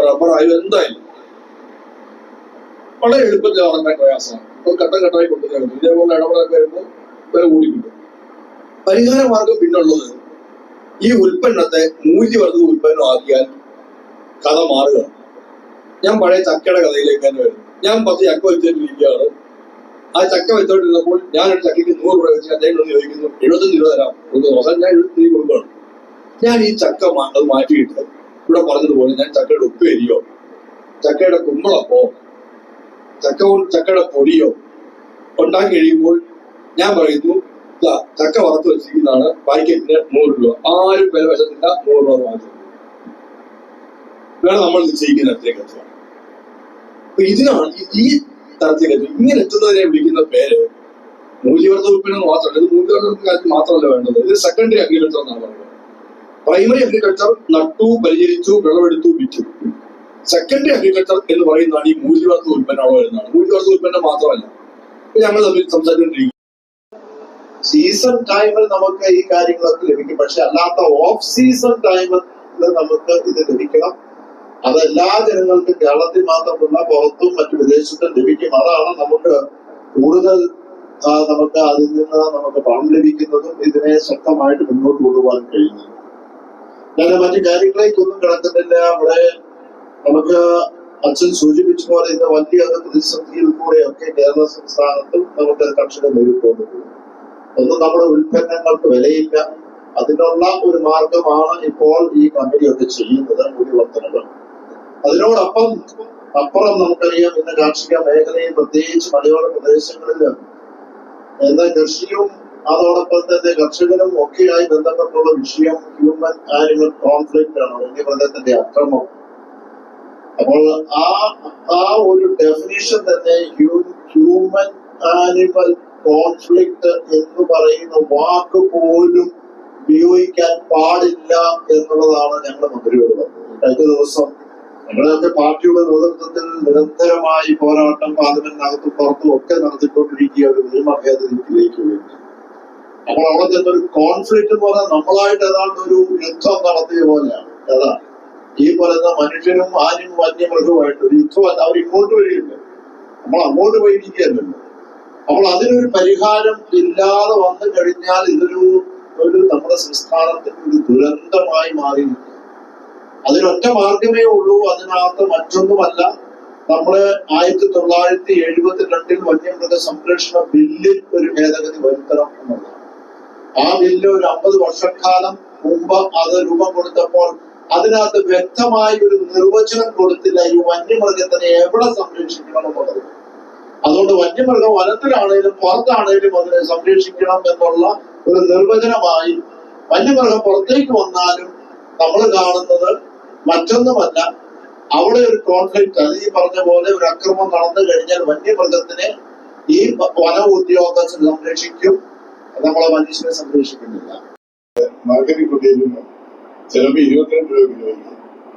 റബ്ബറായാലും എന്തായാലും വളരെ എളുപ്പത്തിൽ ഉറങ്ങാൻ പ്രയാസമാണ്. അപ്പോൾ ഘട്ടം ഘട്ടമായി കൊണ്ടുവരുന്നു. ഇതേപോലെ ഇടപെടലൊക്കെ വരുമ്പോൾ വില കൂടി കിട്ടും. പരിഹാര മാർഗം പിന്നുള്ളത് ഈ ഉൽപ്പന്നത്തെ മൂല്യവർദ്ധിത ഉൽപ്പന്നമാക്കിയാൽ കഥ മാറുകയാണ്. ഞാൻ പഴയ ചക്കയുടെ കഥയിലേക്ക് തന്നെ വരുന്നു. ഞാൻ 10 ചക്ക വെച്ചിട്ടിരിക്കുകയാണ്. ആ ചക്ക വെച്ചോണ്ടിരുന്നപ്പോൾ ഞാനൊരു ചക്കയ്ക്ക് 100 രൂപ വെച്ച് അദ്ദേഹം ചോദിക്കുന്നു 75 രൂപ തരാം. ഞാൻ 70 കൊടുക്കുകയാണ്. ഞാൻ ഈ ചക്ക അത് മാറ്റിയിട്ട് ഇവിടെ പറഞ്ഞതുപോലെ ഞാൻ ചക്കയുടെ ഉപ്പേരിയോ ചക്കയുടെ കുമ്പളപ്പോ ചക്കയുടെ പൊടിയോ ഉണ്ടാക്കി കഴിയുമ്പോൾ ഞാൻ പറയുന്നു ചക്ക വറുത്ത് വെച്ചിരിക്കുന്നതാണ്, പാക്കറ്റിന് 100 രൂപ. ആരും വില വശത്തില്ല, 100 രൂപ വാങ്ങിച്ചു വേണം നമ്മൾ നിശ്ചയിക്കുന്ന ഇടത്തേക്ക് എത്തുക. അപ്പൊ ഇതിനാണ് ഈ തരത്തിലേക്ക് എത്തുക. ഇങ്ങനെ എത്തുന്നതിനെ വിളിക്കുന്ന പേര് മൂല്യവർദ്ധിത ഉൽപ്പന്നം മാത്രമല്ല. ഇത് മൂല്യവർദ്ധിത കാര്യത്തിൽ മാത്രമല്ല വേണ്ടത്. ഇത് സെക്കൻഡറി അഗ്രികൾച്ചർ എന്നാണ് പറയുന്നത്. പ്രൈമറി അഗ്രികൾച്ചർ നട്ടു, പരിചരിച്ചു, വിളവെടുത്തു, വിറ്റു. സെക്കൻഡറി അഗ്രികൾച്ചർ എന്ന് പറയുന്നതാണ് ഈ മൂല്യവർദ്ധിത ഉൽപ്പന്നങ്ങളോ എന്നാണ്. മൂല്യവർദ്ധിത ഉൽപ്പന്നം മാത്രമല്ല. ഞങ്ങൾ തമ്മിൽ സംസാരിച്ചുകൊണ്ടിരിക്കും. സീസൺ ടൈമിൽ നമുക്ക് ഈ കാര്യങ്ങളൊക്കെ ലഭിക്കും. പക്ഷെ അല്ലാത്ത ഓഫ് സീസൺ ടൈമിൽ നമുക്ക് ഇത് ലഭിക്കണം. അത് എല്ലാ ജനങ്ങൾക്കും കേരളത്തിൽ മാത്രമല്ല പുറത്തും മറ്റു വിദേശത്തും ലഭിക്കും. അതാണ് നമുക്ക് കൂടുതൽ നമുക്ക് അതിൽ നിന്ന് നമുക്ക് പണം ലഭിക്കുന്നതും ഇതിനെ ശക്തമായിട്ട് മുന്നോട്ട് കൊണ്ടുപോകാൻ കഴിയുന്നതും. ഞാൻ മറ്റു കാര്യങ്ങളിലേക്കൊന്നും കിടക്കുന്നില്ല. അവിടെ നമുക്ക് അച്ഛൻ സൂചിപ്പിച്ച പോലെ ഇന്ന് വലിയ പ്രതിസന്ധിയിൽ കൂടെയൊക്കെ കേരള സംസ്ഥാനത്തും നമുക്ക് കർഷകർ നേരിട്ടുകൊണ്ടിട്ടുണ്ട്. ഒന്നും നമ്മുടെ ഉൽപ്പന്നങ്ങൾക്ക് വിലയില്ല. അതിനുള്ള ഒരു മാർഗമാണ് ഇപ്പോൾ ഈ കമ്പനിയൊക്കെ ചെയ്യുന്നത്, മൂല്യവർദ്ധനകൾ. അപ്പുറം നമുക്കറിയാം ഇന്ന് കാർഷിക മേഖലയിൽ പ്രത്യേകിച്ച് മലയോര പ്രദേശങ്ങളിൽ ഇന്ന് കൃഷിയും അതോടൊപ്പം തന്നെ കർഷകരും ഒക്കെയായി ബന്ധപ്പെട്ടുള്ള വിഷയം ഹ്യൂമൻ ആനിമൽ കോൺഫ്ലിക്റ്റ് ആണ്, വന്യമൃഗത്തിന്റെ അക്രമം. അപ്പോൾ ആ ഒരു ഡെഫിനിഷൻ തന്നെ ഹ്യൂമൻ ആനിമൽ കോൺഫ്ലിക്റ്റ് എന്ന് പറയുന്ന വാക്ക് പോലും ഉപയോഗിക്കാൻ പാടില്ല എന്നുള്ളതാണ് ഞങ്ങളുടെ മന്ത്രിയോട് പറഞ്ഞത്. കഴിഞ്ഞ ദിവസം ഞങ്ങളൊക്കെ പാർട്ടിയുടെ നേതൃത്വത്തിൽ നിരന്തരമായി പോരാട്ടം പാർലമെന്റിനകത്തും പുറത്തും ഒക്കെ നടത്തിക്കൊണ്ടിരിക്കുക ഒരു നിയമ ഭേദഗതിയിലേക്ക് വേണ്ടി. അപ്പോൾ അവിടെ ചെന്നൊരു കോൺഫ്ലിക്റ്റ് എന്ന് പറഞ്ഞാൽ നമ്മളായിട്ട് ഏതാണ്ട് ഒരു യുദ്ധം നടത്തിയ പോലെയാണ്. ഏതാ ഈ പറയുന്ന മനുഷ്യനും ആനും വന്യമൃഗവുമായിട്ട് ഒരു യുദ്ധമല്ല. അവർ ഇങ്ങോട്ട് വരികയില്ല, നമ്മൾ അങ്ങോട്ട് പോയിരിക്കുകയല്ലോ. അപ്പോൾ അതിനൊരു പരിഹാരം ഇല്ലാതെ വന്നു കഴിഞ്ഞാൽ ഇതൊരു നമ്മുടെ സംസ്ഥാനത്തിന് ഒരു ദുരന്തമായി മാറിയിരിക്കും. അതിനൊറ്റ മാർഗമേ ഉള്ളൂ. അതിനകത്ത് മറ്റൊന്നുമല്ല, നമ്മുടെ 1972 വന്യമൃഗ സംരക്ഷണ ബില്ലിൽ ഒരു ഭേദഗതി വരുത്തണം എന്നുള്ളതാണ്. ആ ബില്ല് ഒരു 50 വർഷക്കാലം മുമ്പ് അത് രൂപം കൊടുത്തപ്പോൾ അതിനകത്ത് വ്യക്തമായ ഒരു നിർവചനം കൊടുത്തില്ല ഈ വന്യമൃഗത്തിനെ എവിടെ സംരക്ഷിക്കണം എന്നുള്ളത്. അതുകൊണ്ട് വന്യമൃഗം വനത്തിലാണേലും പുറത്താണേലും അതിനെ സംരക്ഷിക്കണം എന്നുള്ള ഒരു നിർവചനമായി വന്യമൃഗം പുറത്തേക്ക് വന്നാലും നമ്മൾ കാണുന്നത് മറ്റൊന്നുമല്ല, അവിടെ ഒരു കോൺഫ്ലിക്റ്റ്. അത് ഈ പറഞ്ഞ പോലെ ഒരു അക്രമം നടന്നു കഴിഞ്ഞാൽ വന്യമൃഗത്തിനെ ഈ വന ഉദ്യോഗസ്ഥർ സംരക്ഷിക്കും, നമ്മളെ മനുഷ്യനെ സംരക്ഷിക്കുന്നില്ല. മാർക്കറ്റിൽ കൊണ്ടുവരുമ്പോൾ ചിലപ്പോൾ 22 രൂപ കിലോയ്ക്ക്,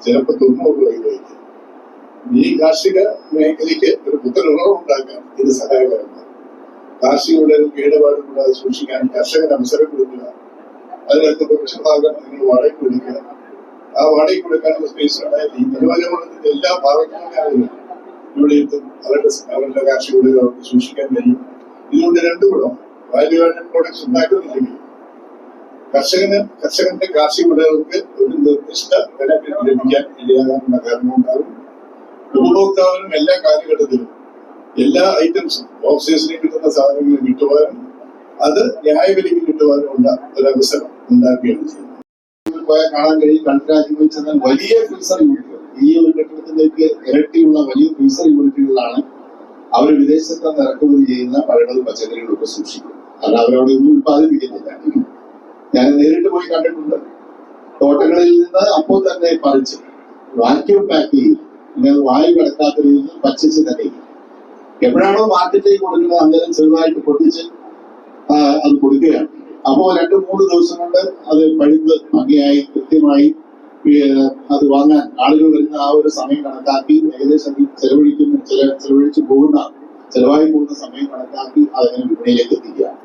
ചിലപ്പോൾ 90 രൂപ കിലോയ്ക്ക്. ഈ കാർഷിക മേഖലയ്ക്ക് ഒരു പുത്തനുണർവുണ്ടാക്കാൻ ഇത് സഹായകരമാണ്. കാർഷികയുടെ കേടുപാട് കൂടാതെ സൂക്ഷിക്കാൻ കർഷകന് അവസരം കൊടുക്കുക. അതിനകത്ത് പ്രൊഫഷണലാകാൻ നിങ്ങൾ വാടകയ്ക്ക് കൊടുക്കുക. ആ വാടകയ്ക്ക് കൊടുക്കാനുള്ള സ്പേസ് ഉണ്ടായാൽ ഈ നിലവാരമുള്ളതിന്റെ എല്ലാ ഭാഗങ്ങളിലെ ആളുകൾ ഇവിടെ എത്തും. അവരുടെ കാർഷിക വിളകൾ അവർക്ക് സൂക്ഷിക്കാൻ കഴിയും. ഇതുകൊണ്ട് രണ്ടു ഗുണം, വാല്യൂ ആഡഡ് പ്രോഡക്ട്സ് ഉണ്ടാക്കുന്നില്ലെങ്കിൽ കർഷകന്റെ കാർഷിക വിളകൾക്ക് ഒരു നിർദ്ദിഷ്ട വില ലഭിക്കാൻ ഇടയാകാനുള്ള കാരണമുണ്ടാകും. ഉപഭോക്താവിനും എല്ലാ കാലഘട്ടത്തിലും എല്ലാ ഐറ്റംസും ഓഫ് സീസണിൽ കിട്ടുന്ന സാധനങ്ങൾ കിട്ടുവാനും അത് ന്യായവിലയ്ക്ക് കിട്ടുവാനുമുള്ള ഒരു അവസരം ഉണ്ടാക്കുകയാണ് ചെയ്യുന്നത്. കാണാൻ കഴിയും, രണ്ട് രാജ്യങ്ങളിൽ ചെന്നാൽ വലിയ ഫ്രീസർ യൂണിറ്റുകൾ, ഈ ഒരു കെട്ടിടത്തിലേക്ക് ഇരട്ടിയുള്ള വലിയ ഫ്രീസർ യൂണിറ്റുകളിലാണ് അവർ വിദേശത്ത് നിന്ന് ഇറക്കുമതി ചെയ്യുന്ന പഴങ്ങളും പച്ചക്കറികളും ഒക്കെ സൂക്ഷിക്കും. അല്ല, അവരവിടെ ഒന്നും ഉത്പാദിപ്പിക്കുന്നില്ല. ഞാൻ നേരിട്ട് പോയി കണ്ടിട്ടുണ്ട്. തോട്ടങ്ങളിൽ നിന്ന് അപ്പോൾ തന്നെ പറിച്ച് വാക്യൂം പാക്ക് ചെയ്യും, പിന്നെ വായു കിടക്കാത്ത രീതിയിൽ പച്ചിച്ച് തന്നെ എപ്പോഴാണോ മാർക്കറ്റിലേക്ക് കൊടുക്കുന്നത് അന്നേരം ചെറുതായിട്ട് പൊട്ടിച്ച് അത് കൊടുക്കുകയാണ്. അപ്പോൾ 2-3 ദിവസം കൊണ്ട് അത് പഴുത്ത് ഭംഗിയായി കൃത്യമായി അത് വാങ്ങാൻ ആളുകൾ വരുന്ന ആ ഒരു സമയം കണക്കാക്കി ഏകദേശം ചെലവഴിച്ചു പോകുന്ന സമയം കണക്കാക്കി അതിനെ വിപണിയിലേക്ക് എത്തിക്കുകയാണ്.